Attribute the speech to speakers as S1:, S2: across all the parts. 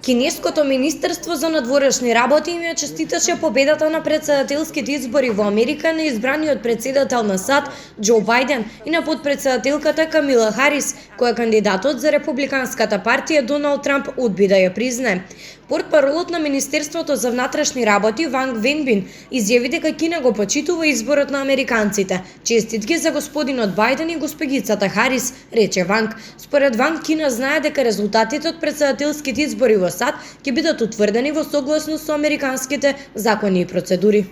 S1: Кинеското министерство за надворешни работи им ја честиташе победата на претседателските избори во Америка на избраниот претседател на САД Џо Бајден и на подпретседателката Камила Харис, која кандидатот за републиканската партија Доналд Трамп одби да ја признае. Портпаролот на Министерството за внатрешни работи Ванг Венбин изјави дека Кина го почитува изборот на американците. Честитки за господинот Бајден и госпогицата Харис, рече Ванг. Според Ванг, Кина знае дека резултатите од претседателските избори во САД ќе бидат утврдени во согласност со американските закони и процедури.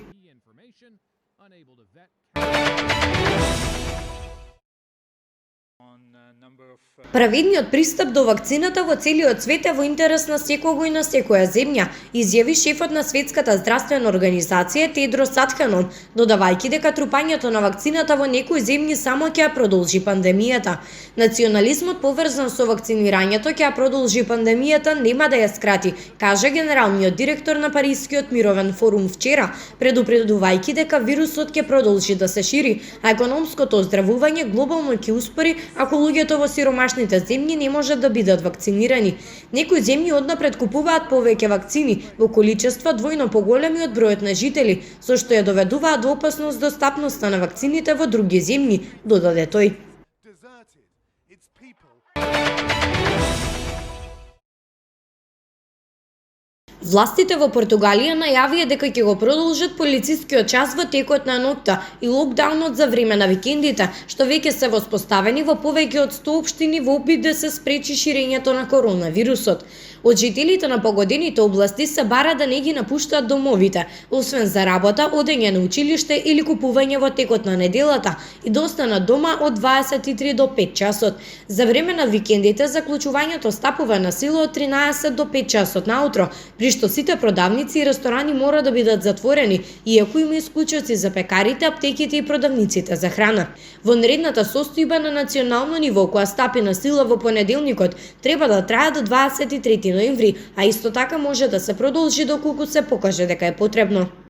S1: Праведниот пристап до вакцината во целиот свет е во интерес на секого и на секоја земја, изјави шефот на Светската здравствена организација Тедрос Адханом, додавајќи дека трупањето на вакцината во некои земји само ќе ја продолжи пандемијата. Национализмот поврзан со вакцинирањето ќе ја продолжи пандемијата, нема да ја скрати, кажа генералниот директор на Парискиот мировен форум вчера, предупредувајќи дека вирусот ќе продолжи да се шири, а економското оздравување глобално ќе успори ако луѓето во сиромашните земји не можат да бидат вакцинирани. Некои земји однапред купуваат повеќе вакцини во количества двојно поголеми од бројот на жители, со што ја доведуваат до опасност достапноста на вакцините во други земји, додаде тој. Властите во Португалија најавија дека ќе го продолжат полицискиот час во текот на ноќта и локдаунот за време на викендите, што веќе се воспоставени во повеќе од 100 општини во опит да се спречи ширењето на коронавирусот. Од жителите на погодените области се бара да не ги напуштаат домовите, освен за работа, одење на училиште или купување во текот на неделата и да останат дома од 23 до 5 часот. За време на викендите заклучувањето стапува на сила од 13 до 5 часот наутро, при што сите продавници и ресторани мора да бидат затворени, иако има исклучоци за пекарите, аптеките и продавниците за храна. Вонредната состојба на национално ниво, која стапи на сила во понеделникот, треба да трае до 23 ноември, а исто така може да се продолжи доколку се покаже дека е потребно.